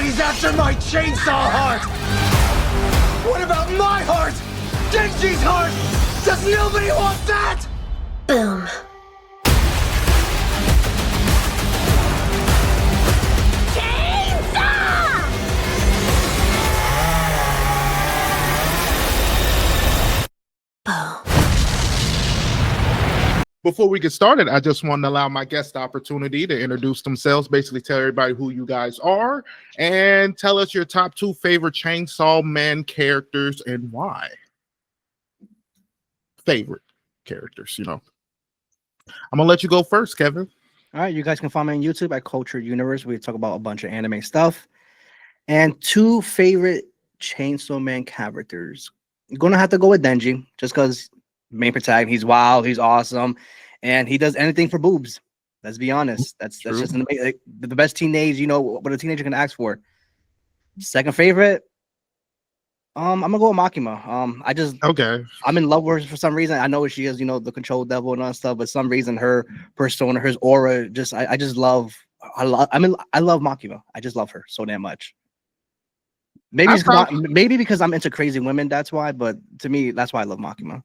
Everybody's after my chainsaw heart! What about my heart? Denji's heart! Does nobody want that? Boom. Before we get started, I just want to allow my guest the opportunity to introduce themselves, basically tell everybody who you guys are, and tell us your top 2 favorite Chainsaw Man characters and why. Favorite characters, you know. I'm going to let you go first, Kevin. All right, you guys can find me on YouTube at Culture Universe. We talk about a bunch of anime stuff. And 2 favorite Chainsaw Man characters. I'm going to have to go with Denji, just because main protagonist, he's wild, he's awesome, and he does anything for boobs. Let's be honest. That's just the best teenage, you know, what a teenager can ask for. Second favorite, I'm gonna go with Makima. I'm in love with her for some reason. I know she is, you know, the control devil and all that stuff, but some reason her persona, her aura, just I love Makima. I just love her so damn much. Maybe because I'm into crazy women, that's why. But to me, that's why I love Makima.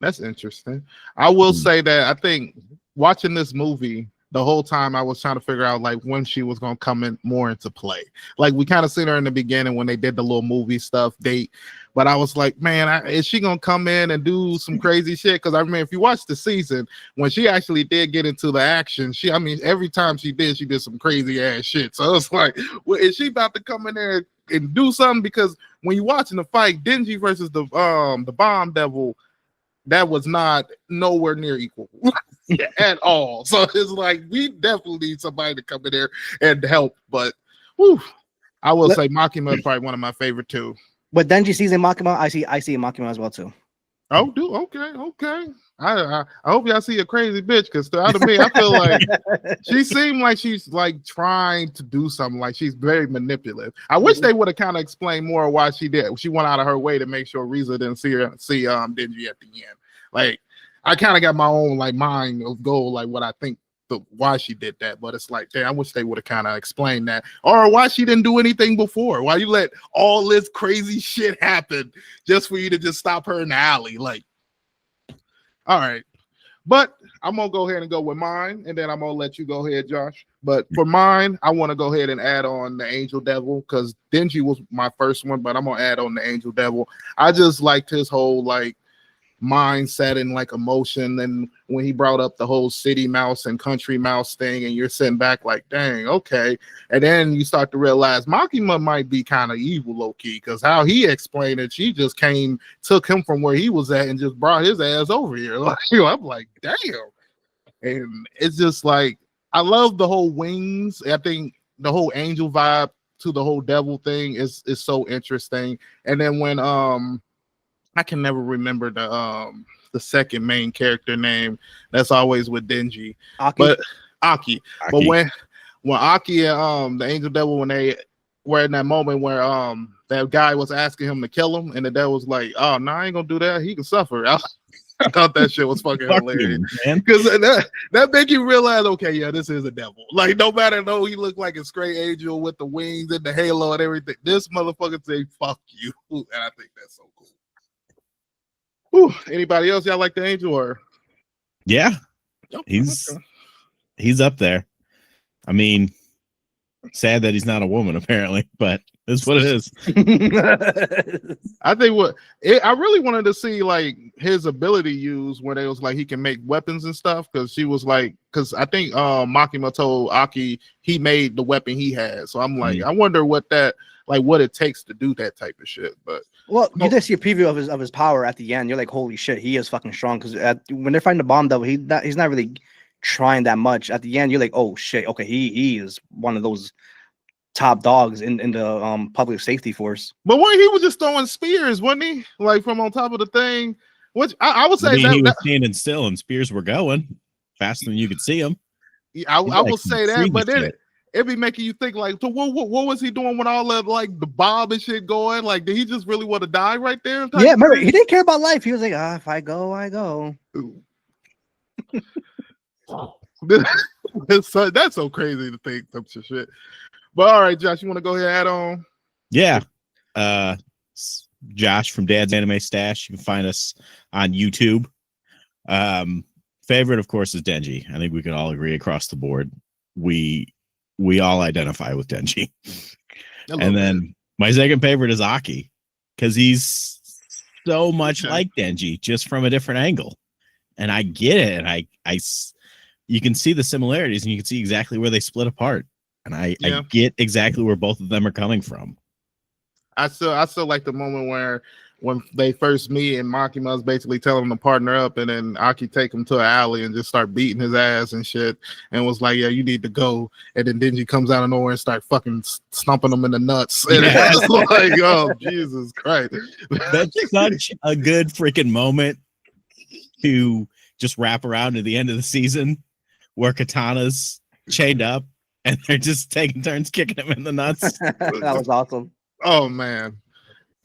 That's interesting. I will say that I think watching this movie the whole time I was trying to figure out like when she was going to come in more into play. Like we kind of seen her in the beginning when they did the little movie stuff date, but I was like, man, is she going to come in and do some crazy shit? Because I mean, if you watch the season, when she actually did get into the action, every time she did some crazy ass shit. So it's like, well, is she about to come in there and do something? Because when you're watching the fight, Denji versus the Bomb Devil, that was not nowhere near equal at all. So it's like we definitely need somebody to come in there and help. But I will say Makima is probably one of my favorite too. But Denji sees in Makima, I see Makima as well too. Oh, okay. I hope y'all see a crazy bitch, because out of me, I feel like she seemed like she's like trying to do something, like she's very manipulative. I wish they would have kind of explained more why she did. She went out of her way to make sure Reze didn't see Denji at the end. Like I kind of got my own like mind of goal, like what I think why she did that, but it's like, damn, I wish they would have kind of explained that, or why she didn't do anything before. Why you let all this crazy shit happen just for you to just stop her in the alley? Like, all right, but I'm gonna go ahead and go with mine, and then I'm gonna let you go ahead, Josh. But for mine, I want to go ahead and add on the Angel Devil, because Denji was my first one, but I'm gonna add on the Angel Devil. I just liked his whole like mindset and like emotion, and when he brought up the whole city mouse and country mouse thing, and you're sitting back like, dang, okay. And then you start to realize Makima might be kind of evil low-key, because how he explained it, she just took him from where he was at and just brought his ass over here. Like, I'm like, damn. And it's just like, I love the whole wings. I think the whole angel vibe to the whole devil thing is so interesting. And then when I can never remember the second main character name. That's always with Denji. But Aki. But when Aki and the Angel Devil, when they were in that moment where that guy was asking him to kill him, and the devil was like, oh no, I ain't gonna do that. He can suffer. I thought that shit was fucking hilarious. Because that make you realize, okay, yeah, this is a devil. Like, no matter though he looked like a stray angel with the wings and the halo and everything, this motherfucker say fuck you. And I think that's so cool. Anybody else y'all like the Angel? Or yeah, he's up there. I mean, sad that he's not a woman apparently, but that's what it is. I think I really wanted to see like his ability used when it was like he can make weapons and stuff, because she was like, because I think Makima told Aki he made the weapon he had, so I'm like, I wonder what it takes to do that type of shit. But well, you did see a preview of his power at the end. You're like, holy shit, he is fucking strong. Because when they're fighting the Bomb Devil, he's not really trying that much. At the end, you're like, oh shit, okay, he is one of those top dogs in the public safety force. But when he was just throwing spears, wasn't he? Like from on top of the thing. Which I would say he was standing still and spears were going faster than you could see them. I will say that, but then it be making you think like, so what was he doing when all that like the Bob and shit going? Like, did he just really want to die right there? Yeah, remember, he didn't care about life. He was like, if I go, I go. So, that's so crazy to think some shit. But all right, Josh, you want to go ahead and add on? Yeah. Josh from Dad's Anime Stache. You can find us on YouTube. Favorite, of course, is Denji. I think we can all agree across the board. We all identify with Denji. And then my second favorite is Aki, because he's so much like Denji, just from a different angle. And I get it. And you can see the similarities, and you can see exactly where they split apart. And I get exactly where both of them are coming from. I still like the moment when they first meet and Makima's basically telling him to partner up, and then Aki take him to an alley and just start beating his ass and shit, and was like, "Yeah, you need to go." And then Denji comes out of nowhere and start fucking stomping him in the nuts. And it's like, oh Jesus Christ, that's such a good freaking moment to just wrap around to the end of the season, where Katana's chained up and they're just taking turns kicking him in the nuts. That was awesome. Oh man,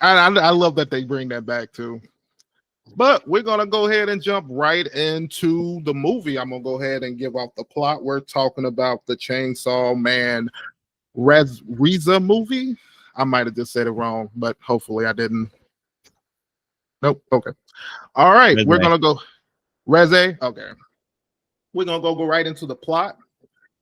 I love that they bring that back too. But we're gonna go ahead and jump right into the movie. I'm gonna go ahead and give out the plot. We're talking about the Chainsaw Man Reze movie. I might have just said it wrong, but hopefully I didn't. Nope. Okay. All right. Reze. We're gonna go Reze. Okay. We're gonna go right into the plot.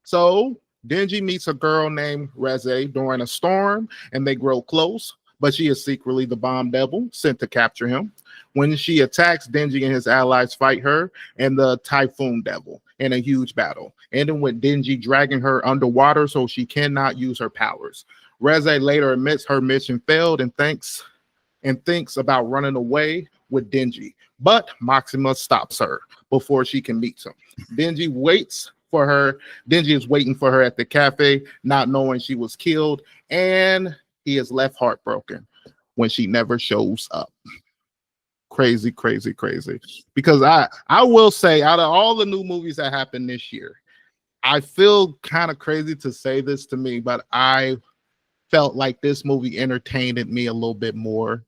So Denji meets a girl named Reze during a storm, and they grow close, but she is secretly the bomb devil sent to capture him. When she attacks, Denji and his allies fight her and the Typhoon Devil in a huge battle, ending with Denji dragging her underwater so she cannot use her powers. Reze later admits her mission failed and thinks about running away with Denji, but Maxima stops her before she can meet him. Denji is waiting for her at the cafe, not knowing she was killed, and he is left heartbroken when she never shows up. Crazy. Because I will say, out of all the new movies that happened this year, I feel kind of crazy to say this to me, but I felt like this movie entertained me a little bit more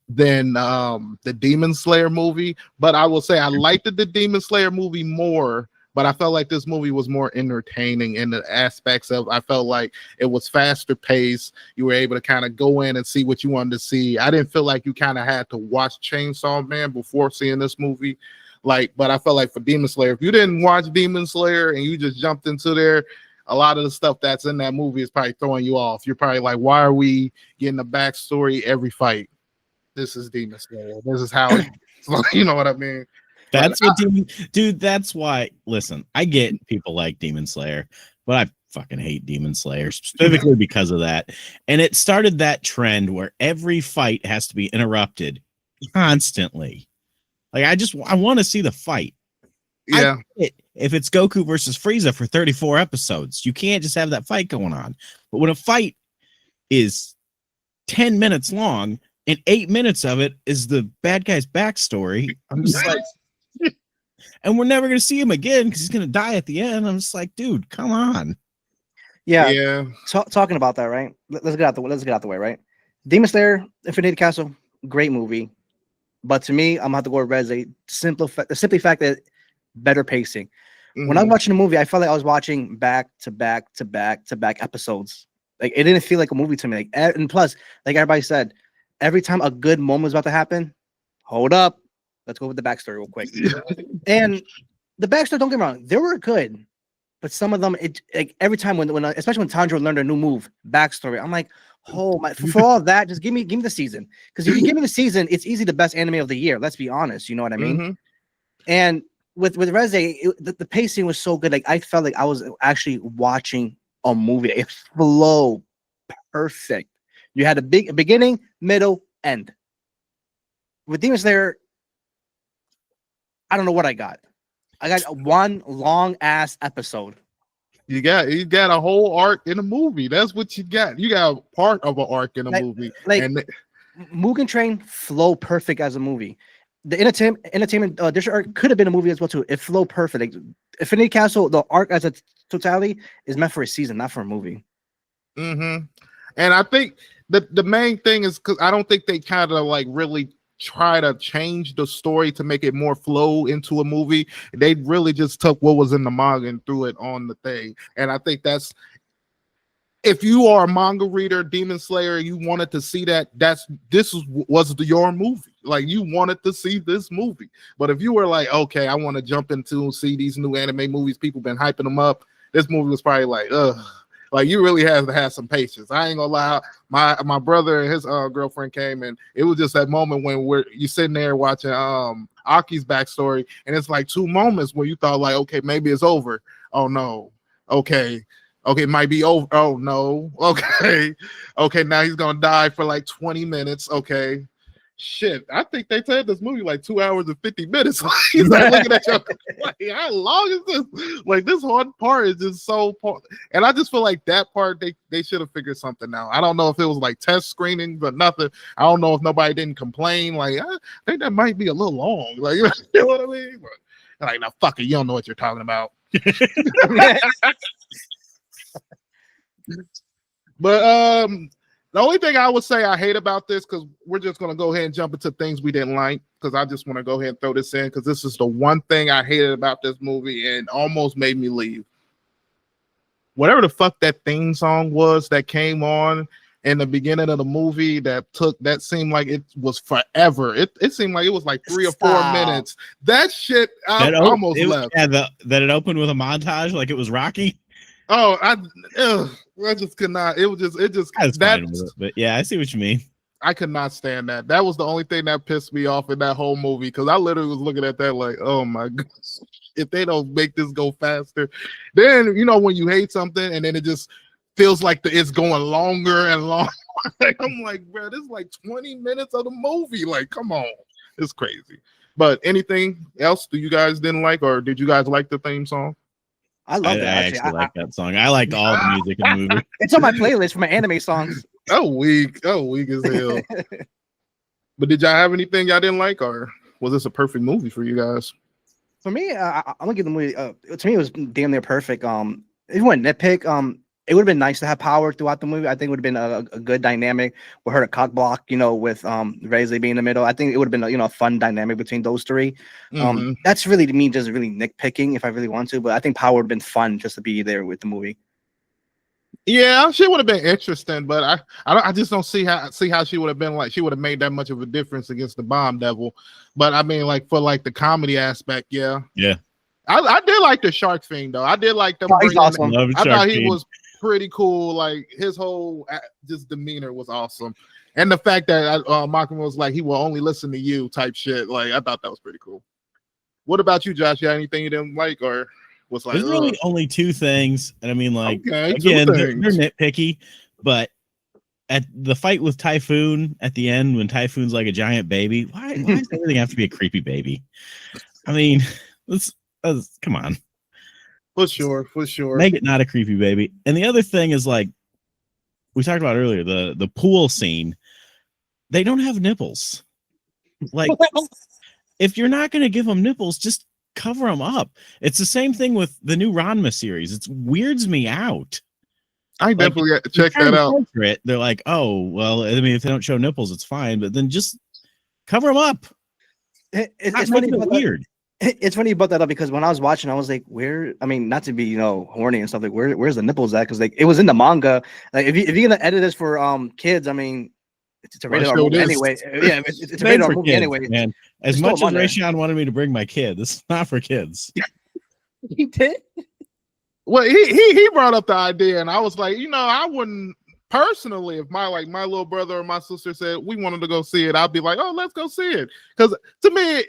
than the Demon Slayer movie. But I will say I liked the Demon Slayer movie more, but I felt like this movie was more entertaining in the aspects of, I felt like it was faster paced. You were able to kind of go in and see what you wanted to see. I didn't feel like you kind of had to watch Chainsaw Man before seeing this movie. But I felt like for Demon Slayer, if you didn't watch Demon Slayer and you just jumped into there, a lot of the stuff that's in that movie is probably throwing you off. You're probably like, why are we getting a backstory every fight? This is Demon Slayer. This is how, you know what I mean? That's dude, that's why, listen, I get people like Demon Slayer, but I fucking hate Demon Slayer specifically because of that. And it started that trend where every fight has to be interrupted constantly. Like, I want to see the fight. Yeah. If it's Goku versus Frieza for 34 episodes, you can't just have that fight going on. But when a fight is 10 minutes long and 8 minutes of it is the bad guy's backstory, I'm just like, and we're never going to see him again because he's going to die at the end. I'm just like, dude, come on. Yeah. Talking about that, right? Let's get out the way, right? Demon Slayer, Infinity Castle, great movie. But to me, I'm going to have to go with Reze. The simply fact that better pacing. When I was watching the movie, I felt like I was watching back to back episodes. Like, it didn't feel like a movie to me. Like, and plus, like everybody said, every time a good moment was about to happen, hold up, let's go with the backstory real quick. And the backstory, don't get me wrong, they were good, but some of them, it like every time when especially when Tanjiro learned a new move, backstory, I'm like, oh my, for all that, just give me the season. Because if you give me the season, it's easily the best anime of the year. Let's be honest, you know what I mean? And with Reze, the pacing was so good. Like, I felt like I was actually watching a movie. It flowed perfect. You had a beginning, middle, end. With Demon Slayer, I don't know what I got. I got one long ass episode. You got a whole arc in a movie. That's what you got. You got a part of an arc in a movie. Like Mugen Train flow perfect as a movie. The entertainment district arc could have been a movie as well too. It flowed perfect. Like, Infinity Castle, the arc as a totality is meant for a season, not for a movie. And I think the main thing is because I don't think they kind of like really try to change the story to make it more flow into a movie. They really just took what was in the manga and threw it on the thing. And I think if you are a manga reader, Demon Slayer, you wanted to see that, was your movie. Like, you wanted to see this movie. But if you were like, okay, I want to jump into and see these new anime movies, people been hyping them up, this movie was probably like, ugh. Like, you really have to have some patience. I ain't gonna lie. My brother and his girlfriend came, and it was just that moment when you sitting there watching Aki's backstory, and it's like 2 moments where you thought like, okay, maybe it's over. Oh no. Okay, it might be over. Oh no. Okay, now he's gonna die for like 20 minutes. Okay. Shit, I think they said this movie like 2 hours and 50 minutes. He's like looking at you like, how long is this? Like, this hard part is just so, and I just feel like that part they should have figured something out. I don't know if it was like test screenings or nothing. I don't know if nobody didn't complain. Like, I think that might be a little long. Like, you know what I mean? But, like, now fuck it, you don't know what you're talking about. But the only thing I would say I hate about this, because we're just going to go ahead and jump into things we didn't like, because I just want to go ahead and throw this in, because this is the one thing I hated about this movie and almost made me leave. Whatever the fuck that theme song was that came on in the beginning of the movie that seemed like it was forever. It seemed like it was like 3 or 4 minutes. That shit, I almost left. Yeah, that it opened with a montage like it was Rocky. Oh, I just could not. It just but yeah, I see what you mean. I could not stand that. That was the only thing that pissed me off in that whole movie, because I literally was looking at that like, oh my god, if they don't make this go faster, then when you hate something and then it just feels like it's going longer and longer. I'm like, bro, this is like 20 minutes of the movie. Like, come on, it's crazy. But anything else do you guys didn't like, or did you guys like the theme song? I love that. I actually like that song. I liked all the music in the movie. It's on my playlist for my anime songs. Weak as hell. But did y'all have anything y'all didn't like, or was this a perfect movie for you guys? For me, I'm gonna give the movie. To me, it was damn near perfect. If you want to nitpick, it would have been nice to have power throughout the movie. I think it would have been a good dynamic with her to cock block, with Reze being in the middle. I think it would have been a fun dynamic between those three. That's really, to me, just really nitpicking if I really want to, but I think power would have been fun just to be there with the movie. Yeah, she would have been interesting, but I just don't see how she would have been like, she would have made that much of a difference against the Bomb Devil. But I mean, like, for like the comedy aspect, yeah. I did like the shark thing though. I did like them. He's awesome. I thought he was pretty cool. Like, his whole just demeanor was awesome, and the fact that Malcolm was like, he will only listen to you type shit. Like, I thought that was pretty cool. What about you, Josh? You had anything you didn't like, or was like? There's really only 2 things, and I mean, like, okay, again, they're nitpicky, but at the fight with Typhoon at the end, when Typhoon's like a giant baby, why does everything have to be a creepy baby? I mean, let's come on. For sure. Make it not a creepy baby. And the other thing is, like we talked about earlier, the pool scene, they don't have nipples. Like, if you're not going to give them nipples, just cover them up. It's the same thing with the new Ranma series. It weirds me out. I definitely got to check that out. They're like, oh, well, I mean, if they don't show nipples, it's fine, but then just cover them up. It's funny, weird. It's funny you brought that up, because when I was watching, I was like, not to be, horny and stuff, like, where's the nipples at? Because, like, it was in the manga. Like, if you're gonna edit this for kids, I mean, it's a rated R movie anyway. Yeah, it's a rated R movie anyway. Man, as much as Raysean wanted me to bring my kid, this is not for kids. He did. Well, he brought up the idea, and I was like, I wouldn't personally, if my little brother or my sister said we wanted to go see it, I'd be like, oh, let's go see it. Because to me,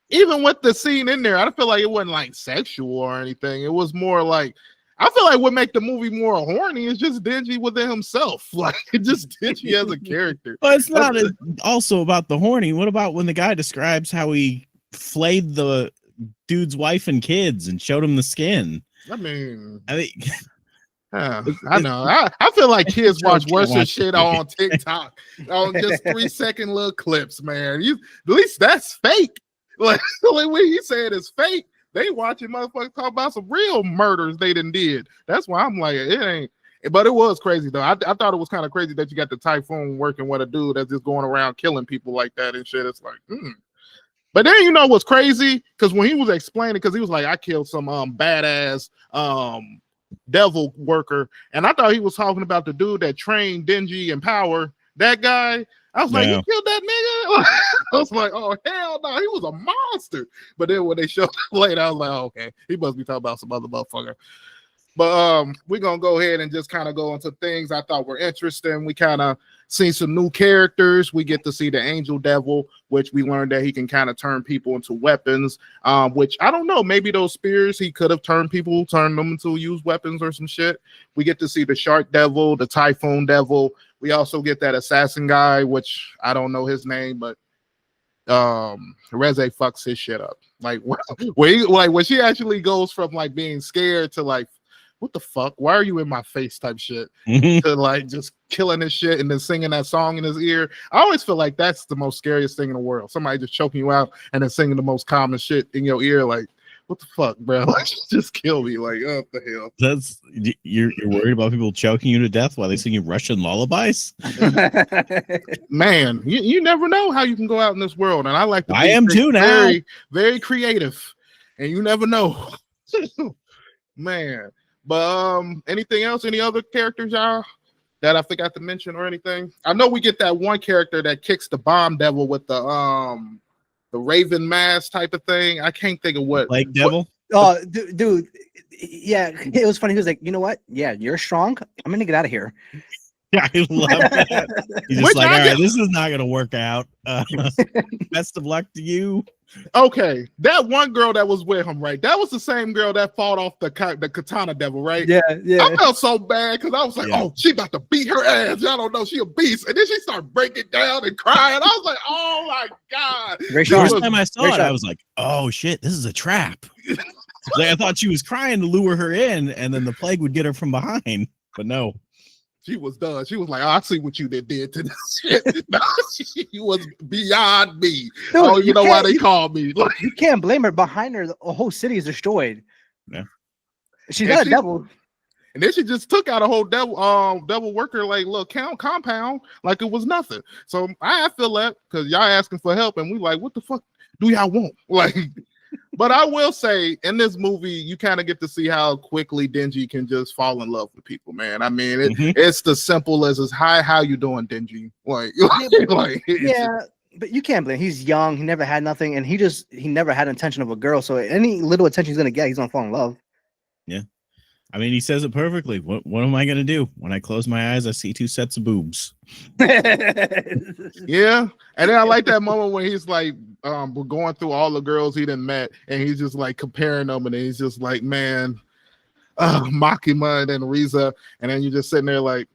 even with the scene in there, I feel like it wasn't like sexual or anything. It was more like, I feel like what make the movie more horny is just Denji within himself. Like, just Denji as a character. But it's not also about the horny. What about when the guy describes how he flayed the dude's wife and kids and showed him the skin? I mean, I know. I feel like kids watch worse shit on TikTok on just 3-second little clips, man. At least that's fake. Like when he said it's fake, they watching motherfuckers talk about some real murders they did. That's why I'm like, it ain't. But it was crazy though. I thought it was kind of crazy that you got the Typhoon working with a dude that's just going around killing people like that and shit. It's like, But then what's crazy? Because when he was explaining, because he was like, I killed some badass devil worker, and I thought he was talking about the dude that trained Denji and Power. That guy. I was like, you killed that nigga? I was like, oh hell no, he was a monster. But then when they showed later, I was like, oh, okay, he must be talking about some other motherfucker. But we're gonna go ahead and just kind of go into things I thought were interesting. We kind of seen some new characters. We get to see the Angel Devil, which we learned that he can kind of turn people into weapons. Which I don't know, maybe those spears he could have turned them into use weapons or some shit. We get to see the Shark Devil, the Typhoon Devil. We also get that assassin guy, which I don't know his name, but Reze fucks his shit up. Like when she actually goes from like being scared to like, what the fuck? Why are you in my face type shit? To like just killing his shit and then singing that song in his ear. I always feel like that's the most scariest thing in the world. Somebody just choking you out and then singing the most common shit in your ear. Like, what the fuck, bro? Like, just kill me. Like, what the hell? That's you're worried about people choking you to death while they sing you Russian lullabies? Man, you never know how you can go out in this world. And I like to I am too now. Very, very creative. And you never know. Man. But anything else? Any other characters, y'all, that I forgot to mention or anything? I know we get that one character that kicks the bomb devil with the Raven mask type of thing. I can't think of what. Like devil? Oh, dude. Yeah, it was funny. He was like, you know what? Yeah, you're strong. I'm gonna get out of here. Yeah, I love that. He's just like, all right, this is not gonna work out. Best of luck to you. Okay, that one girl that was with him, right? That was the same girl that fought off the Katana Devil, right? Yeah. I felt so bad because I was like, oh, she about to beat her ass. Y'all don't know she a beast. And then she started breaking down and crying. I was like, oh my God. The first time I saw it, I was like, oh shit, this is a trap. Like, I thought she was crying to lure her in, and then the plague would get her from behind. But no. She was done. She was like, oh, I see what you did to this shit. No, she was beyond me. Dude, oh, you know why they call me. Like, you can't blame her. Behind her, the whole city is destroyed. Yeah. She's not a devil. And then she just took out a whole devil worker, like, little compound, like it was nothing. So I feel that because y'all asking for help, and we like, what the fuck do y'all want? Like, but I will say, in this movie, you kind of get to see how quickly Denji can just fall in love with people, man. I mean, it's the simple as hi, how you doing, Denji? Like, yeah, but you can't blame him. He's young. He never had nothing, and he never had intention of a girl. So any little attention he's gonna get, he's gonna fall in love. Yeah, I mean, he says it perfectly. What am I gonna do when I close my eyes? I see two sets of boobs. Yeah, and then I like that moment when he's like, we're going through all the girls he done met, and he's just like comparing them, and he's just like, man, Makima and then Reze, and then you're just sitting there like,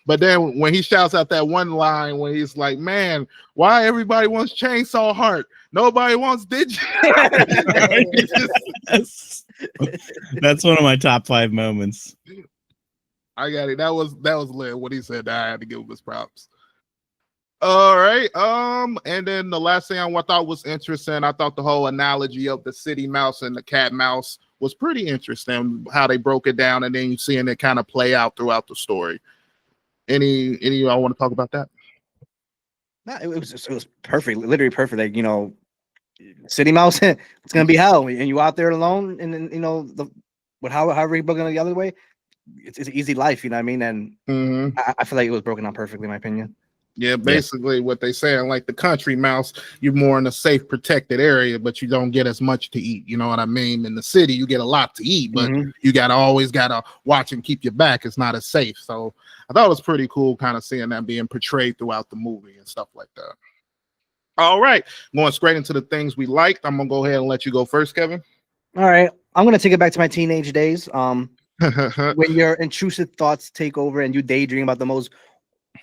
But then when he shouts out that one line when he's like, man, why everybody wants Chainsaw Heart? Nobody wants Denji. That's one of my top 5 moments. I got it. That was lit. What he said, I had to give him his props. All right. And then the last thing I thought was interesting, I thought the whole analogy of the city mouse and the cat mouse was pretty interesting, how they broke it down, and then you seeing it kind of play out throughout the story. Any of y'all want to talk about that? No, it was perfect, literally perfect. Like, you know, city mouse, it's gonna be hell, and you out there alone, and then, you know, however you broke it the other way, it's an easy life, you know what I mean? And I feel like it was broken down perfectly, in my opinion. Yeah, basically what they saying, like the country mouse, you're more in a safe, protected area, but you don't get as much to eat. You know what I mean? In the city, you get a lot to eat, but you always gotta watch and keep your back. It's not as safe. So I thought it was pretty cool, kind of seeing that being portrayed throughout the movie and stuff like that. All right, going straight into the things we liked. I'm gonna go ahead and let you go first, Kevin. All right, I'm gonna take it back to my teenage days. When your intrusive thoughts take over and you daydream about the most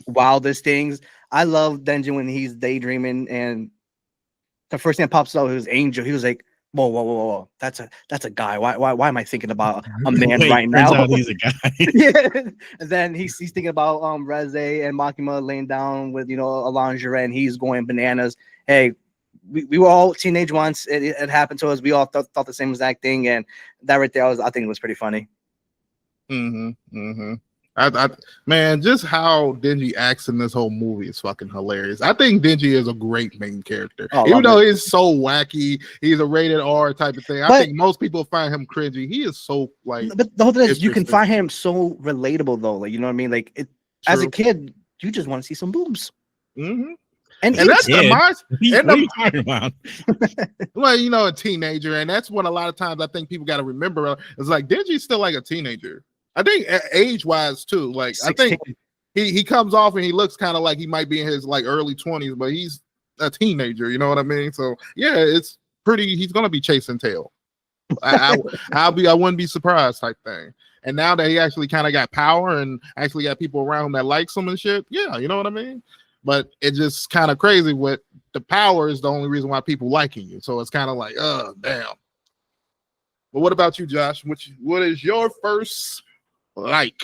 wildest things. I love Denji when he's daydreaming and the first thing that pops up is Angel. He was like, whoa, that's a guy. Why am I thinking about a man right now? Turns out he's a guy. Yeah. And then he's thinking about Reze and Makima laying down with, you know, a lingerie, and he's going bananas. Hey, we were all teenage once. It happened to us. We all thought the same exact thing, and that right there, I think it was pretty funny. Man, just how Denji acts in this whole movie is fucking hilarious. I think Denji is a great main character. Even though he's so wacky, he's a rated R type of thing. I think most people find him cringy. He is so like. But the whole thing is, you can find him so relatable though. Like, you know what I mean? Like, as a kid, you just want to see some boobs. Mm-hmm. And that's what are you talking about? Well, you know, a teenager, and that's what a lot of times I think people got to remember. It's like Denji's still like a teenager. I think age-wise too. Like 16. I think he comes off and he looks kind of like he might be in his like early 20s, but he's a teenager. You know what I mean? So yeah, it's pretty. He's gonna be chasing tail. I wouldn't be surprised type thing. And now that he actually kind of got power and actually got people around him that likes him and shit, yeah, you know what I mean? But it's just kind of crazy with the power is the only reason why people liking you. So it's kind of like, oh, damn. But what about you, Josh? What is your first like?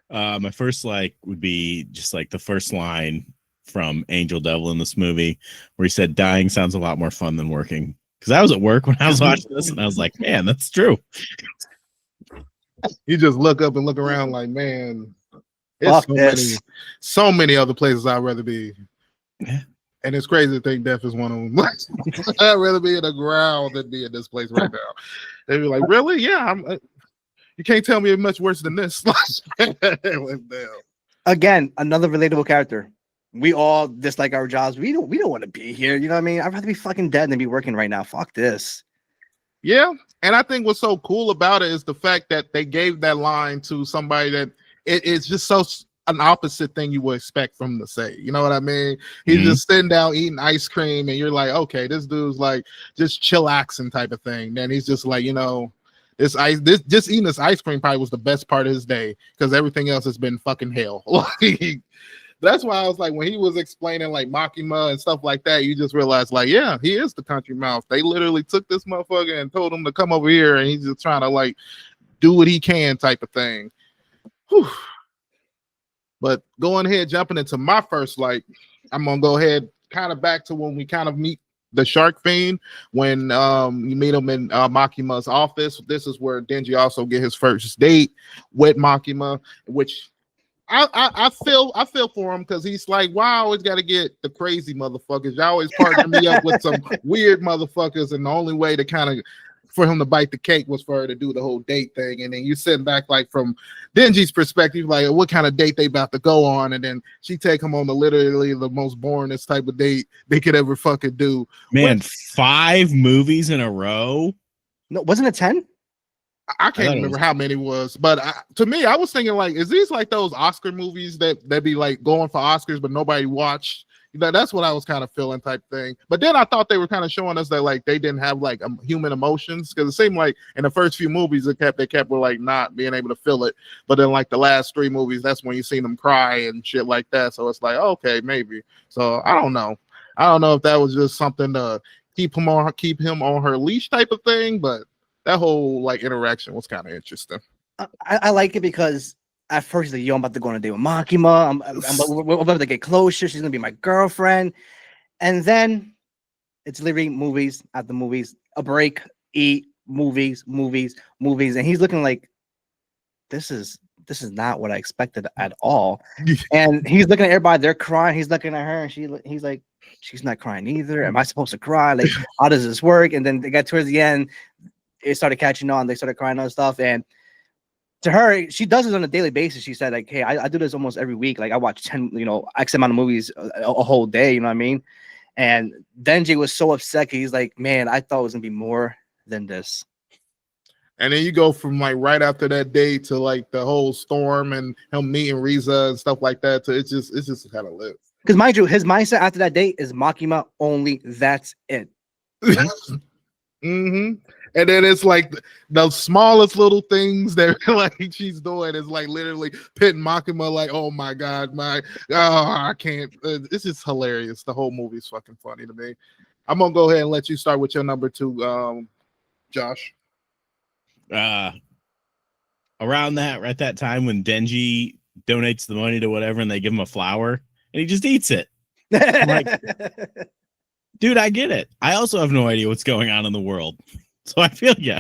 My first like would be just like the first line from Angel Devil in this movie where he said, dying sounds a lot more fun than working. Because I was at work when I was watching this and I was like, man, that's true. You just look up and look around like, man, it's so many other places I'd rather be. Yeah. And it's crazy to think death is one of them. I'd rather be in the ground than be in this place right now. They'd be like, really? Yeah. You can't tell me much worse than this. Again, another relatable character. We all dislike our jobs. We don't want to be here. You know what I mean? I'd rather be fucking dead than be working right now. Fuck this. Yeah. And I think what's so cool about it is the fact that they gave that line to somebody that it's just so an opposite thing you would expect from him to say. You know what I mean? He's just sitting down eating ice cream and you're like, okay, this dude's like just chillaxing type of thing. Then he's just like, you know, just eating this ice cream probably was the best part of his day because everything else has been fucking hell. Like, that's why I was like, when he was explaining like Makima and stuff like that, you just realize like, yeah, he is the country mouse. They literally took this motherfucker and told him to come over here and he's just trying to like do what he can type of thing. Whew. But going ahead, jumping into my first, like, I'm gonna go ahead kind of back to when we kind of meet the Shark Fiend, when you meet him in Makima's office. This is where Denji also get his first date with Makima, which I feel for him because he's like, why I always got to get the crazy motherfuckers? You always partner me up with some weird motherfuckers, and the only way to kind of for him to bite the cake was for her to do the whole date thing. And then you sitting back like from Denji's perspective, like what kind of date they about to go on, and then she take him on the literally the most boringest type of date they could ever fucking do. Man, 5 movies in a row. No, wasn't it 10? I can't remember how many it was, but to me, I was thinking like, is these like those Oscar movies that be like going for Oscars, but nobody watched? You know, that's what I was kind of feeling type thing. But then I thought they were kind of showing us that like they didn't have like human emotions, because it seemed like in the first few movies they kept like not being able to feel it. But then like the last 3 movies, that's when you seen them cry and shit like that. So it's like, okay, maybe. So I don't know. I don't know if that was just something to keep him on her leash type of thing, but that whole like interaction was kind of interesting. I like it because at first he's like, yo, I'm about to go on a date with Makima. We're about to get closer. She's gonna be my girlfriend. And then it's literally movies after movies, a break, eat, movies. And he's looking like, this is not what I expected at all. And he's looking at everybody, they're crying. He's looking at her and he's like, she's not crying either. Am I supposed to cry? Like, how does this work? And then they got towards the end, it started catching on. They started crying and stuff. And to her, she does this on a daily basis. She said, like, hey, I do this almost every week. Like, I watch 10, X amount of movies a whole day. You know what I mean? And Denji was so upset. He's like, man, I thought it was gonna be more than this. And then you go from like right after that day to like the whole storm and him meeting Reze and stuff like that. So it's just kind of lit. Because mind you, his mindset after that date is Makima only. That's it. Mm-hmm. And then it's like the smallest little things that like she's doing is like literally pitting Makima like, oh my god, I can't. It's just hilarious. The whole movie's fucking funny to me. I'm gonna go ahead and let you start with your number 2, Josh. Around that time when Denji donates the money to whatever and they give him a flower and he just eats it. I'm like, dude, I get it. I also have no idea what's going on in the world. So I feel yeah.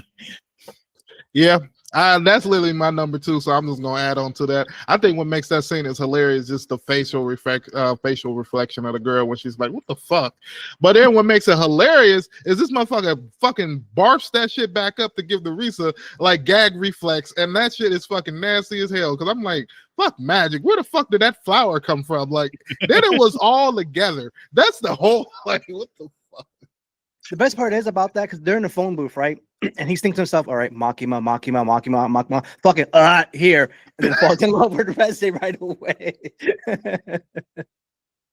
That's literally my number 2, so I'm just gonna add on to that. I think what makes that scene is hilarious, just the facial reflection of the girl when she's like, "What the fuck?" But then what makes it hilarious is this motherfucker fucking barfs that shit back up to give the Risa like gag reflex, and that shit is fucking nasty as hell. Because I'm like, fuck magic, where the fuck did that flower come from? Like, then it was all together. That's the whole like, what the fuck. The best part is about that because they're in the phone booth, right? And he's thinking to himself, all right, Makima, fucking here. And then falls in love with Reze right away.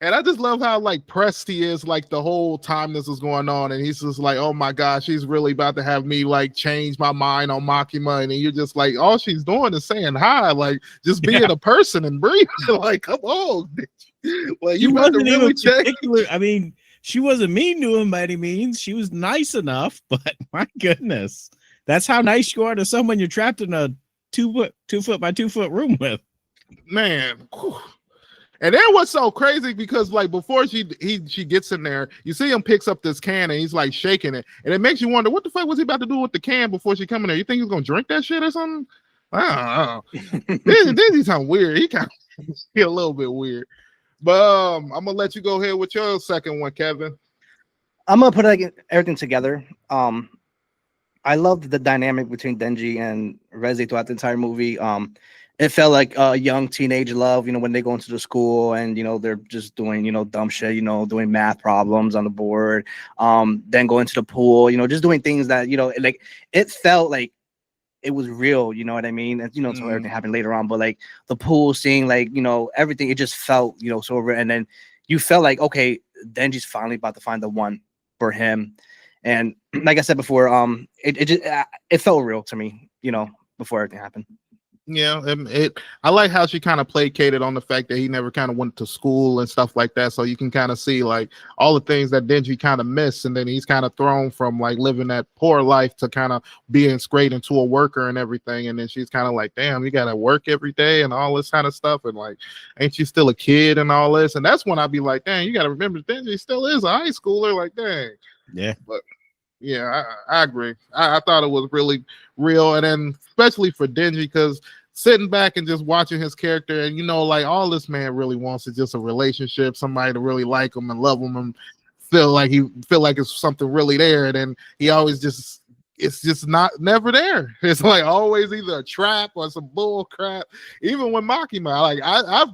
And I just love how like pressed he is like the whole time this is going on. And he's just like, oh my gosh, she's really about to have me like change my mind on Makima. And you're just like, all she's doing is saying hi, like just being a person and breathing. Like, come on. Like, you about to really check. I mean, she wasn't mean to him by any means. She was nice enough, but my goodness, that's how nice you are to someone you're trapped in a 2 foot by 2 foot room with. Man. Whew. And then what's so crazy because like before she gets in there, you see him picks up this can and he's like shaking it, and it makes you wonder what the fuck was he about to do with the can before she come in there. You think he's gonna drink that shit or something? I don't know. This is kind of weird. He kind of a little bit weird. But I'm gonna let you go ahead with your second one, Kevin. I'm gonna put like everything together. I loved the dynamic between Denji and Reze throughout the entire movie. It felt like a young teenage love, when they go into the school and they're just doing dumb shit, doing math problems on the board. Then going to the pool, just doing things that like it felt like it was real, you know what I mean? And so everything happened later on, but like the pool scene, like everything, it just felt so real. And then you felt like, okay, Denji's finally about to find the one for him. And like I said before, it felt real to me, before everything happened. Yeah, I like how she kind of placated on the fact that he never kind of went to school and stuff like that. So you can kind of see like all the things that Denji kind of missed, and then he's kind of thrown from like living that poor life to kind of being straight into a worker and everything. And then she's kind of like, damn, you gotta work every day and all this kind of stuff. And like, ain't you still a kid and all this? And that's when I'd be like, dang, you gotta remember Denji still is a high schooler. Like, dang. Yeah. But yeah, I agree. I thought it was really real, and then especially for Denji, because sitting back and just watching his character, and like all this man really wants is just a relationship, somebody to really like him and love him and feel like it's something really there. And then he always it's just never there. It's like always either a trap or some bull crap. Even with Makima, like I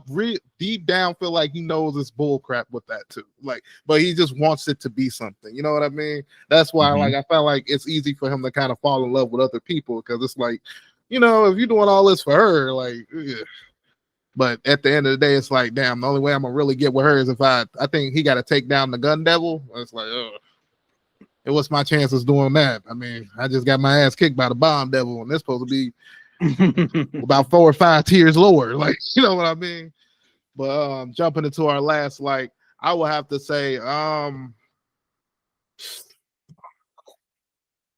deep down feel like he knows it's bull crap with that too. Like, but he just wants it to be something. You know what I mean? That's why like I felt like it's easy for him to kind of fall in love with other people, because it's like, if you're doing all this for her, like, ugh. But at the end of the day, it's like, damn, the only way I'm gonna really get with her is if I think he got to take down the gun devil. It's like, ugh. And what's my chances doing that? I mean, I just got my ass kicked by the bomb devil, and they're supposed to be about 4 or 5 tiers lower. Like, you know what I mean? But jumping into our last, like, I will have to say,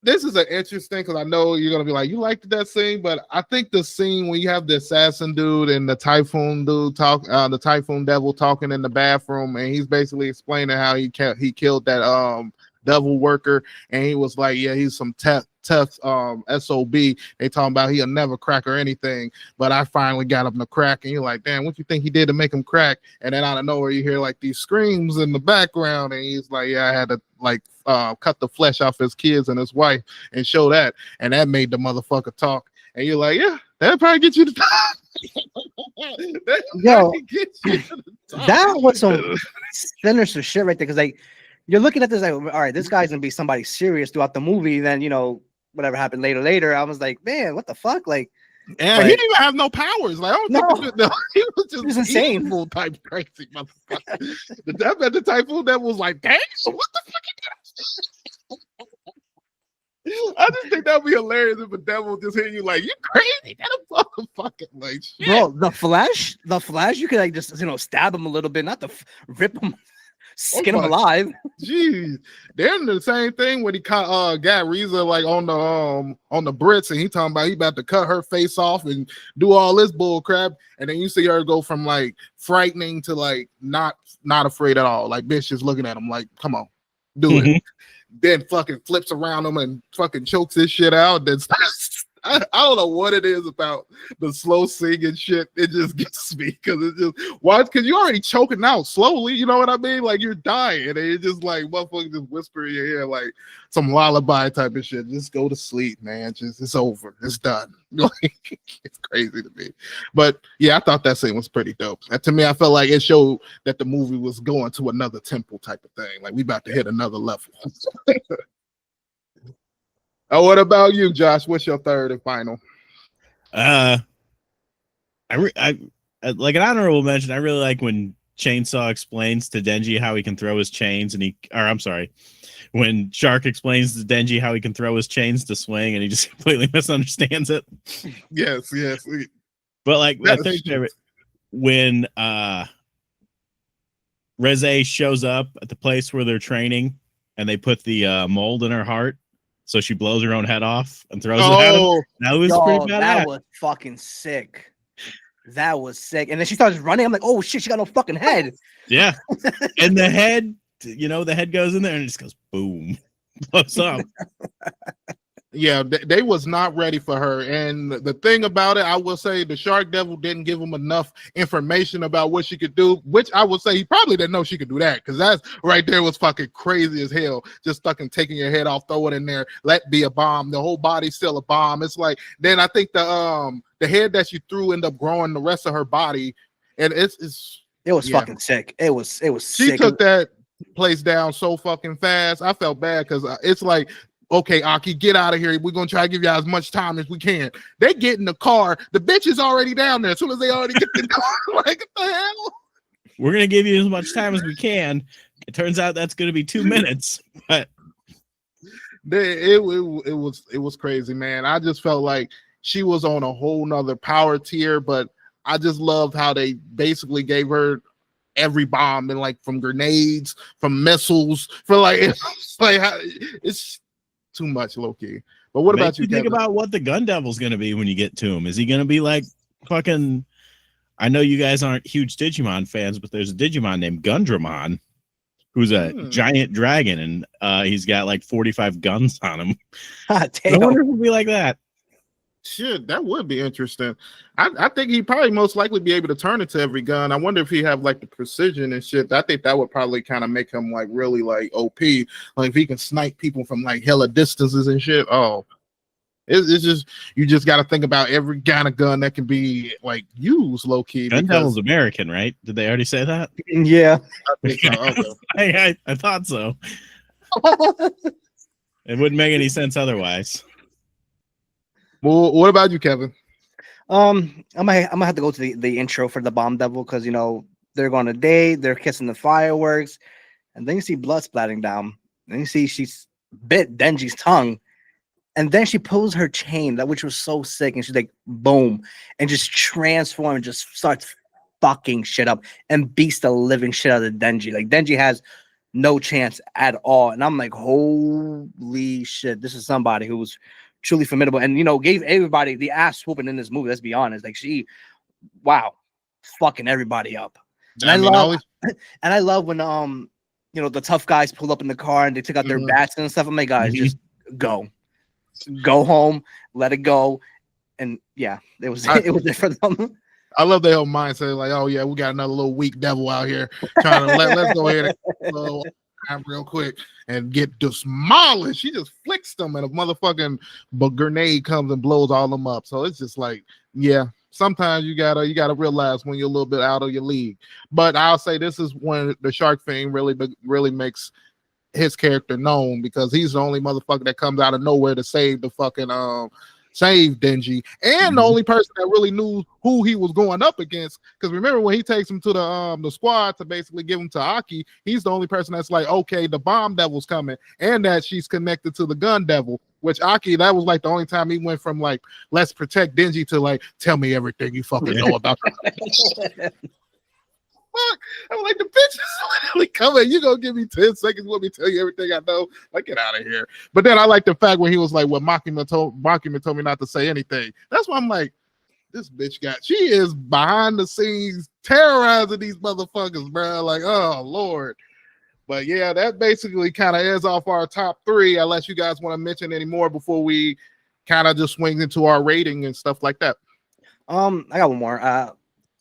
this is an interesting, because I know you're gonna be like, you liked that scene, but I think the scene when you have the assassin dude and the typhoon dude the typhoon devil talking in the bathroom, and he's basically explaining how he killed that devil worker, and he was like, yeah, he's some tough SOB. They talking about he'll never crack or anything, but I finally got him to crack. And you're like, damn, what you think he did to make him crack? And then out of nowhere you hear like these screams in the background, and he's like, yeah, I had to like cut the flesh off his kids and his wife and show that, and that made the motherfucker talk. And you're like, yeah, that'll probably get you to talk. Yo, that was some sinister shit right there, because like you're looking at this like, all right, this guy's gonna be somebody serious throughout the movie. Then whatever happened later, I was like, man, what the fuck? Like, and he didn't even have no powers. Like, I don't think he was just insane, evil type crazy motherfucker. The typhoon that was like, dang, what the fuck you got? I just think that'd be hilarious if a devil just hit you like, you crazy, that a motherfucking like shit. Bro, the Flash, you could like just stab him a little bit, not to rip him. Skin him alive. Jeez, they're the same thing when he got Reza like on the Brits, and he talking about he about to cut her face off and do all this bull crap, and then you see her go from like frightening to like not afraid at all. Like, bitch just looking at him like, come on, do it. Then fucking flips around him and fucking chokes his shit out. Then I don't know what it is about the slow singing shit. It just gets me because it's just because you're already choking out slowly. You know what I mean? Like you're dying, and it's just like motherfucker just whisper in your ear like some lullaby type of shit. Just go to sleep, man. Just it's over. It's done. It's crazy to me. But yeah, I thought that scene was pretty dope. And to me, I felt like it showed that the movie was going to another temple type of thing. Like we about to hit another level. Oh, what about you, Josh? What's your third and final? I like an honorable mention. I really like when Chainsaw explains to Denji how he can throw his chains, when Shark explains to Denji how he can throw his chains to swing, and he just completely misunderstands it. Yes. But like my third favorite, when Reze shows up at the place where they're training, and they put the mold in her heart. So she blows her own head off and throws it at him. That was pretty badass. That was fucking sick. That was sick. And then she starts running. I'm like, oh shit, she got no fucking head. Yeah. And the head, the head goes in there and it just goes boom. Blows up. Yeah, they was not ready for her. And the thing about it, I will say the Shark Devil didn't give him enough information about what she could do, which I would say he probably didn't know she could do that, because that's right there was fucking crazy as hell. Just fucking taking your head off, throw it in there, let be a bomb. The whole body's still a bomb. It's like, then I think the head that she threw ended up growing the rest of her body. And it was fucking sick. It was she sick. Took that place down so fucking fast. I felt bad because it's like, okay, Aki, get out of here. We're going to try to give you as much time as we can. They get in the car. The bitch is already down there as soon as they already get in the car. Like, what the hell? We're going to give you as much time as we can. It turns out that's going to be 2 minutes. But it was crazy, man. I just felt like she was on a whole nother power tier, but I just loved how they basically gave her every bomb, and like from grenades, from missiles, for like, it's too much, low key. But what about you? Think about what the Gun Devil's going to be when you get to him. Is he going to be like fucking? I know you guys aren't huge Digimon fans, but there's a Digimon named Gundramon, who's a giant dragon, and he's got like 45 guns on him. I wonder if it'll be like that. Shit, that would be interesting. I think he'd probably most likely be able to turn it to every gun. I wonder if he have like the precision and shit. I think that would probably kind of make him like really like OP. Like if he can snipe people from like hella distances and shit. Oh, it's just, you just got to think about every kind of gun that can be like used low key. Gun Devil's American, right? Did they already say that? Yeah, I think so. Okay. I thought so. It wouldn't make any sense otherwise. Well, what about you, Kevin? I'm gonna have to go to the intro for the Bomb Devil, because they're going on a date, they're kissing the fireworks, and then you see blood splatting down. Then you see she's bit Denji's tongue, and then she pulls her chain, which was so sick, and she's like, boom, and just transforms and just starts fucking shit up and beats the living shit out of Denji. Like Denji has no chance at all, and I'm like, holy shit, this is somebody who's truly formidable, and gave everybody the ass whooping in this movie. Let's be honest, like fucking everybody up. And I love when the tough guys pulled up in the car and they took out their bats and stuff. I'm like, guys, just go home, let it go, and yeah, it was it for them. I love their whole mindset, like, oh yeah, we got another little weak devil out here trying to let's go ahead and real quick and get demolished. She just flicks them, and a motherfucking grenade comes and blows all them up. So it's just like, yeah, sometimes you gotta realize when you're a little bit out of your league. But I'll say this is when the Shark thing really makes his character known, because he's the only motherfucker that comes out of nowhere to save the fucking save Denji, and the only person that really knew who he was going up against. Because remember when he takes him to the squad to basically give him to Aki, he's the only person that's like, okay, the Bomb Devil's coming, and that she's connected to the Gun Devil. Which Aki, that was like the only time he went from like, let's protect Denji to like, tell me everything you fucking know about her. Fuck. I'm like, the bitch is literally coming. You gonna give me 10 seconds? Let me tell you everything I know. Like, get out of here. But then I like the fact when he was like, well, Makima told me not to say anything. That's why I'm like, this bitch she is behind the scenes terrorizing these motherfuckers, bro. Like, oh Lord. But yeah, that basically kind of ends off our top three, unless you guys want to mention any more before we kind of just swings into our rating and stuff like that. I got one more. I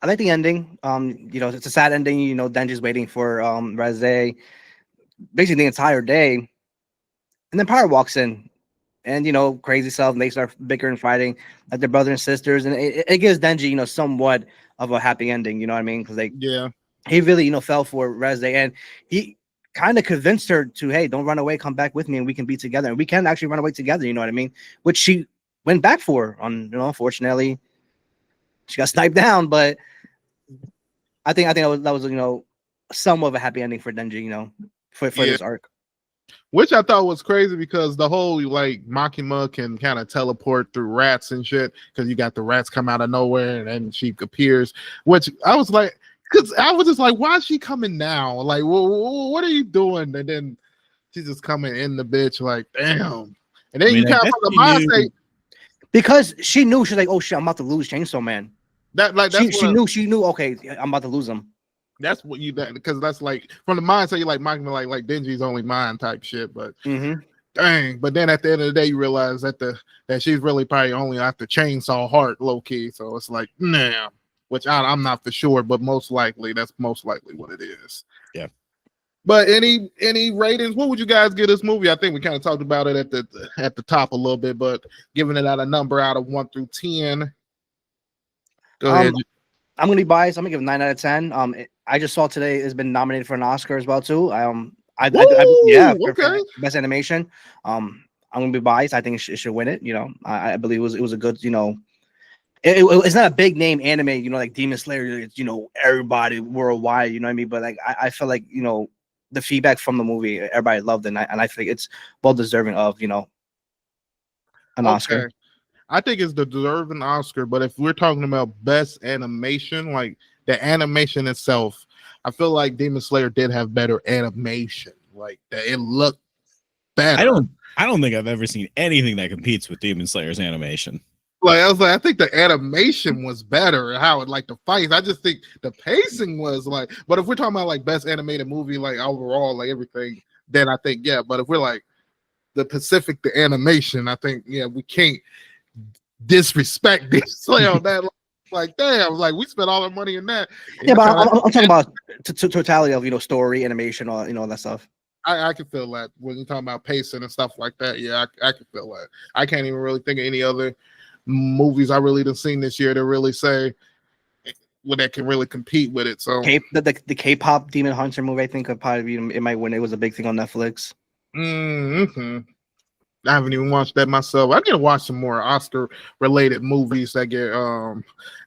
like the ending. It's a sad ending. Denji's waiting for Reze basically the entire day, and then Power walks in, and crazy self, and they start bickering and fighting like their brother and sisters, and it gives Denji somewhat of a happy ending. You know what I mean? Because he really fell for Reze, and he kind of convinced her to, hey, don't run away, come back with me, and we can be together, and we can actually run away together. You know what I mean? Which she went back for. Unfortunately, she got sniped down, but I think that was somewhat of a happy ending for Denji. For this arc. Which I thought was crazy because the whole like Makima can kind of teleport through rats and shit because you got the rats come out of nowhere and then she appears. Which I was like, because I was just like, why is she coming now? Like, what are you doing? And then she's just coming in the bitch, like, damn. And then you kind of the mindset because she knew she's like, oh shit, I'm about to lose Chainsaw Man. She knew. Okay, I'm about to lose him. That's what because that's like from the mindset you like Makima like Denji's only mine type shit, but dang. But then at the end of the day, you realize that she's really probably only after Chainsaw Heart low key. So it's like, nah, which I'm not for sure, but that's most likely what it is. Yeah. But any ratings? What would you guys give this movie? I think we kind of talked about it at the top a little bit, but giving it a number out of 1 through 10. Go ahead. I'm gonna be biased. I'm gonna give it 9 out of 10. I just saw today it's been nominated for an Oscar as well too. For best animation. I'm gonna be biased. I think it should win it. I believe it was a good. It's not a big name anime. Like Demon Slayer. It's everybody worldwide. You know what I mean? But like I feel like the feedback from the movie, everybody loved it, and I think it's well deserving of an Oscar. I think it's the deserving Oscar, but if we're talking about best animation, like the animation itself, I feel like Demon Slayer did have better animation. Like that, it looked better. I don't think I've ever seen anything that competes with Demon Slayer's animation. Like I think the animation was better. How it like the fights. I just think the pacing was like. But if we're talking about like best animated movie, like overall, like everything, then I think But if we're like the animation, I think we can't disrespect this Slayer on that. Like damn, like we spent all our money in that. Yeah, but I'm talking about totality of story, animation, all that stuff. I can feel that when you're talking about pacing and stuff like that. Yeah, I can feel that. I can't even really think of any other movies I really done seen this year to really say that can really compete with it. So the K-pop Demon Hunter movie, I think could probably it might win. It was a big thing on Netflix. I haven't even watched that myself. I need to watch some more Oscar-related movies that get.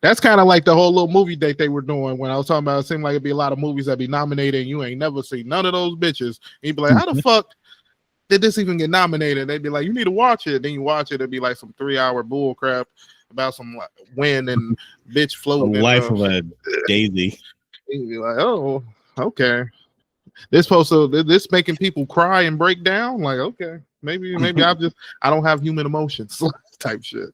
That's kind of like the whole little movie date they were doing when I was talking about. It seemed like it'd be a lot of movies that be nominated, and you ain't never seen none of those bitches. And you'd be like, how the fuck did this even get nominated? They'd be like, you need to watch it. Then you watch it, it'd be like some 3-hour bull crap about some wind and bitch floating. The life of a daisy. You'd be like, oh, okay. This making people cry and break down. Like, okay. Maybe I don't have human emotions type shit.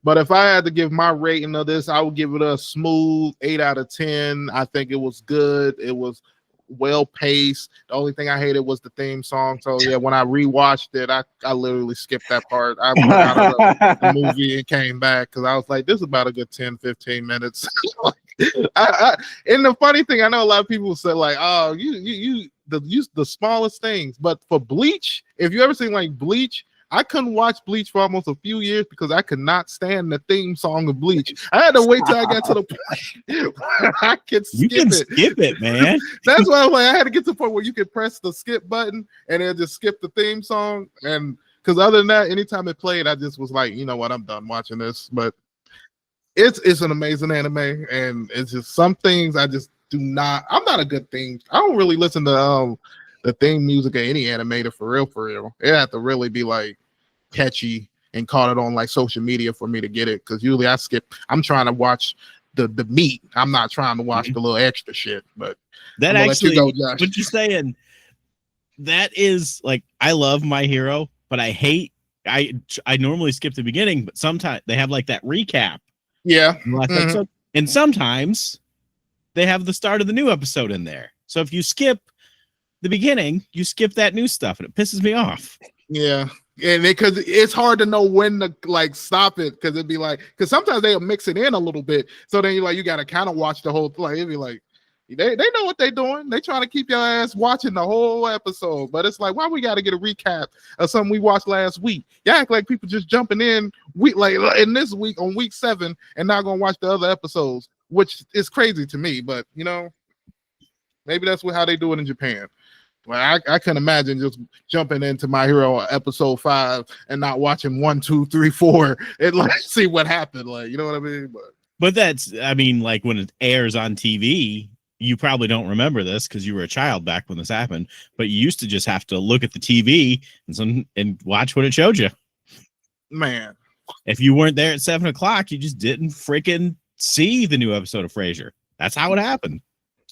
But if I had to give my rating of this, I would give it a smooth 8 out of 10. I think it was good. It was well paced. The only thing I hated was the theme song. So yeah, when I rewatched it, I literally skipped that part. I went out of the movie and came back because I was like, this is about a good 10-15 minutes. And the funny thing, I know a lot of people say like, oh, you use the smallest things, but for Bleach, if you ever seen like Bleach, I couldn't watch Bleach for almost a few years because I could not stand the theme song of Bleach. I had to wait till I got to the point where I could skip skip it, man. That's why I was like, I had to get to the point where you could press the skip button and then just skip the theme song. And because other than that, anytime it played, I just was like, you know what, I'm done watching this. But it's an amazing anime, and it's just some things I just do not. I'm not a good theme. I don't really listen to the theme music of any animator for real. It had to really be like catchy and caught it on like social media for me to get it. Because usually I skip. I'm trying to watch the meat. I'm not trying to watch the little extra shit. But that actually, what you're saying, that is like, I love My Hero, but I hate. I normally skip the beginning, but sometimes they have like that recap. Yeah. Episode, and sometimes they have the start of the new episode in there. So if you skip the beginning, you skip that new stuff, and it pisses me off. Yeah. And because it's hard to know when to like stop it, because it'd be like, because sometimes they'll mix it in a little bit, so then you got to kind of watch the whole thing. It'd be like they know what they're doing. They trying to keep your ass watching the whole episode, but it's like, why we got to get a recap of something we watched last week? You act like people just jumping in in this week on week 7 and not gonna watch the other episodes, which is crazy to me. But maybe that's how they do it in Japan. Well, I can imagine just jumping into My Hero episode 5 and not watching 1, 2, 3, 4 and like see what happened. Like, you know what I mean? But that's, I mean, like when it airs on TV, you probably don't remember this because you were a child back when this happened. But you used to just have to look at the TV and watch what it showed you. Man, if you weren't there at 7 o'clock, you just didn't freaking see the new episode of Frasier. That's how it happened.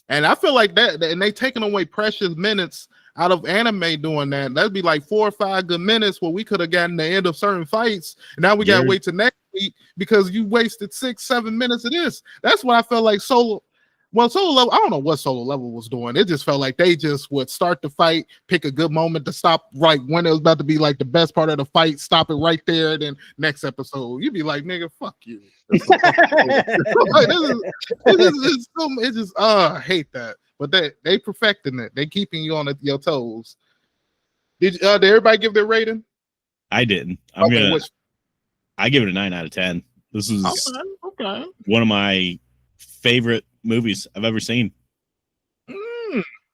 And I feel like that, and they taking away precious minutes out of anime doing that. That'd be like 4 or 5 good minutes where we could have gotten the end of certain fights. And now we got to wait till next week because you wasted 6, 7 minutes of this. That's what I felt like Solo Level. I don't know what Solo Level was doing. It just felt like they just would start the fight, pick a good moment to stop right when it was about to be like the best part of the fight, stop it right there. Then next episode, you'd be like, nigga, fuck you. It's just I hate that. But they perfecting it. They keeping you on your toes. Did everybody give their rating? I didn't. I give it a 9 out of 10. This is okay. One of my favorite movies I've ever seen.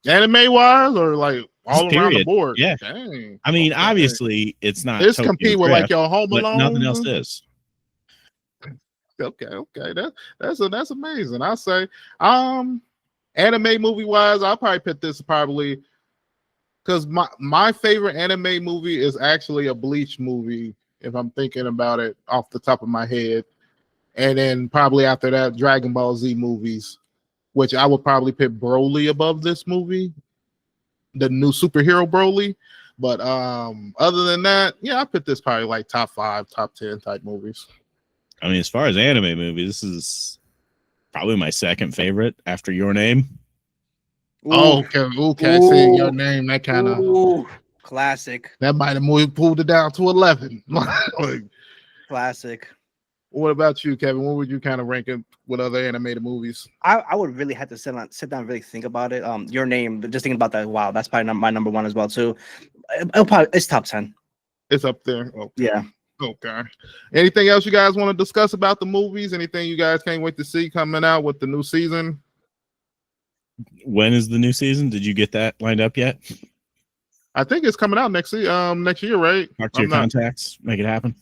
Anime wise, or like all around the board? Yeah. Dang. I mean, obviously, it's not. This compete with like your Home Alone. Nothing else is. Okay. That's amazing. I say, anime movie wise, I'll probably pick this because my favorite anime movie is actually a Bleach movie, if I'm thinking about it off the top of my head. And then probably after that, Dragon Ball Z movies, which I would probably pick Broly above this movie, the new superhero Broly. But other than that, yeah, I put this probably like top 5, top 10 type movies. I mean, as far as anime movies, this is probably my second favorite after Your Name. Oh, okay. Seeing Your Name, that kind of classic. That might have pulled it down to 11. Classic. What about you, Kevin? What would you kind of rank it with other animated movies? I would really have to sit down and really think about it. Your Name, just thinking about that. Wow, that's probably my number 1 as well too. It's top 10. It's up there. Okay. Yeah. Okay. Anything else you guys want to discuss about the movies? Anything you guys can't wait to see coming out with the new season? When is the new season? Did you get that lined up yet? I think it's coming out next year, right? Talk to your contacts, make it happen.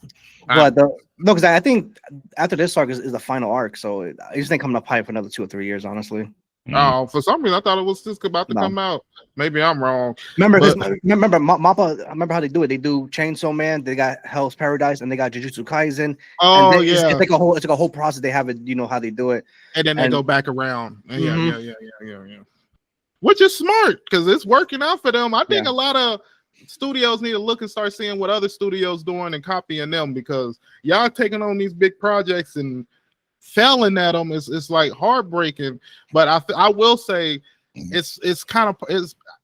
But no, because I think after this arc is the final arc, so I just think coming up high for another 2 or 3 years, honestly. Oh, for some reason I thought it was just about to come out. Maybe I'm wrong. Remember MAPPA, remember how they do it? They do Chainsaw Man, they got Hell's Paradise, and they got Jujutsu Kaisen. Oh, and yeah. It's like a whole process. They have it, how they do it. And then they go back around. Yeah. Which is smart because it's working out for them. I think a lot of studios need to look and start seeing what other studios doing and copying them, because y'all taking on these big projects and failing at them is like heartbreaking. But I will say it's kind of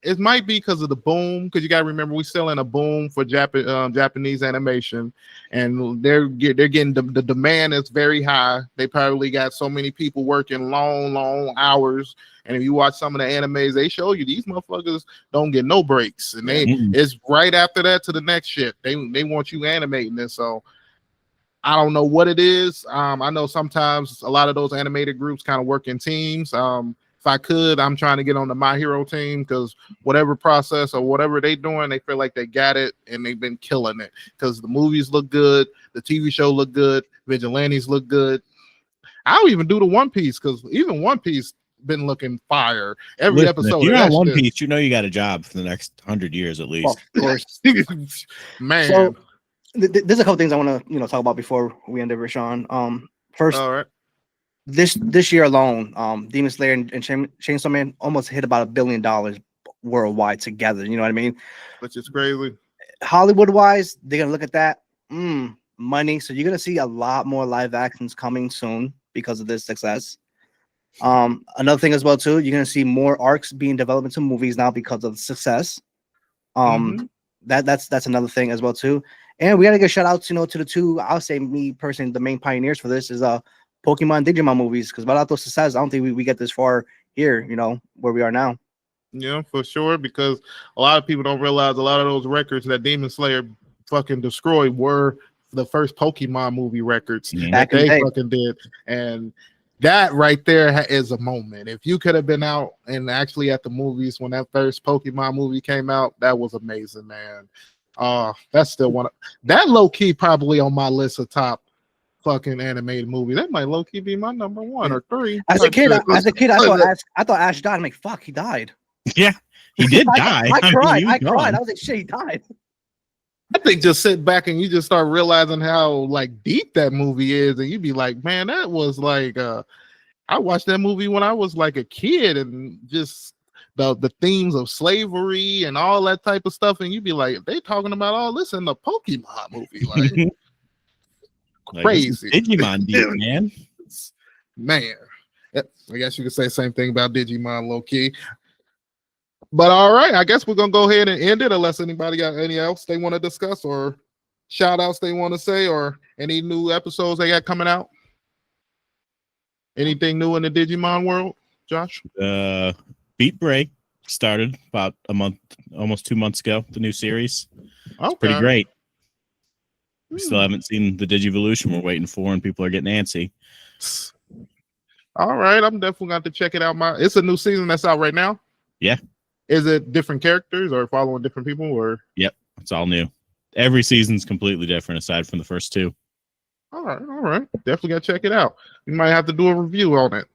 it might be because of the boom, because you got to remember we still in a boom for Japanese animation, and they're getting the demand is very high. They probably got so many people working long hours. And if you watch some of the animes, they show you these motherfuckers don't get no breaks, and it's right after that to the next shit. They want you animating this, so I don't know what it is. I know sometimes a lot of those animated groups kind of work in teams. If I could, I'm trying to get on the My Hero team, because whatever process or whatever they doing, they feel like they got it and they've been killing it, because the movies look good, the TV show look good, Vigilantes look good. I'll even do the One Piece, because even One Piece been looking fire every episode. If you're on One Piece, you know you got a job for the next 100 years at least. Well, of course. Man. So there's a couple things I want to talk about before we end it, Raysean. First, all right. This year alone, Demon Slayer and Chainsaw Man almost hit about $1 billion worldwide together. You know what I mean? Which is crazy. Hollywood wise, they're gonna look at that money. So you're gonna see a lot more live actions coming soon because of this success. Another thing as well too, you're gonna see more arcs being developed into movies now because of the success. That's another thing as well too. And we gotta give shout outs, to the two. I'll say me personally, the main pioneers for this is Pokemon, Digimon movies. Because without those success, I don't think we get this far here. Where we are now. Yeah, for sure. Because a lot of people don't realize a lot of those records that Demon Slayer fucking destroyed were the first Pokemon movie records that they fucking did, and that right there is a moment. If you could have been out and actually at the movies when that first Pokemon movie came out, that was amazing, man. That's still one of that low key probably on my list of top fucking animated movie. That might low key be my number 1 or 3. As a kid, I thought Ash died. I'm like, fuck, he died. Yeah, he did die. I cried. I I was like, shit, he died. I think just sit back and you just start realizing how like deep that movie is, and you'd be like, man, that was like I watched that movie when I was like a kid, and just the themes of slavery and all that type of stuff, and you'd be like, they talking about all this in the Pokemon movie, like crazy. Digimon deep, man. I guess you could say the same thing about Digimon low key. But all right, I guess we're gonna go ahead and end it unless anybody got any else they want to discuss or shout outs they want to say or any new episodes they got coming out. Anything new in the Digimon world, Josh? Beat Break started about a month, almost 2 months ago. The new series. It's pretty great. We still haven't seen the Digivolution we're waiting for, and people are getting antsy. All right, I'm definitely going to check it out. It's a new season that's out right now. Yeah. Is it different characters or following different people? Or yep, it's all new. Every season's completely different aside from the first 2. All right. Definitely got to check it out. We might have to do a review on it.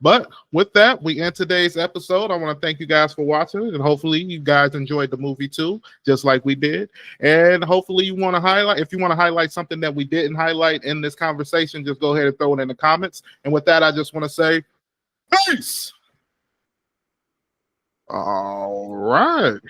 But with that, we end today's episode. I want to thank you guys for watching it, and hopefully you guys enjoyed the movie too, just like we did. And hopefully you want to highlight, if you want to highlight something that we didn't highlight in this conversation, just go ahead and throw it in the comments. And with that, I just want to say peace. All right.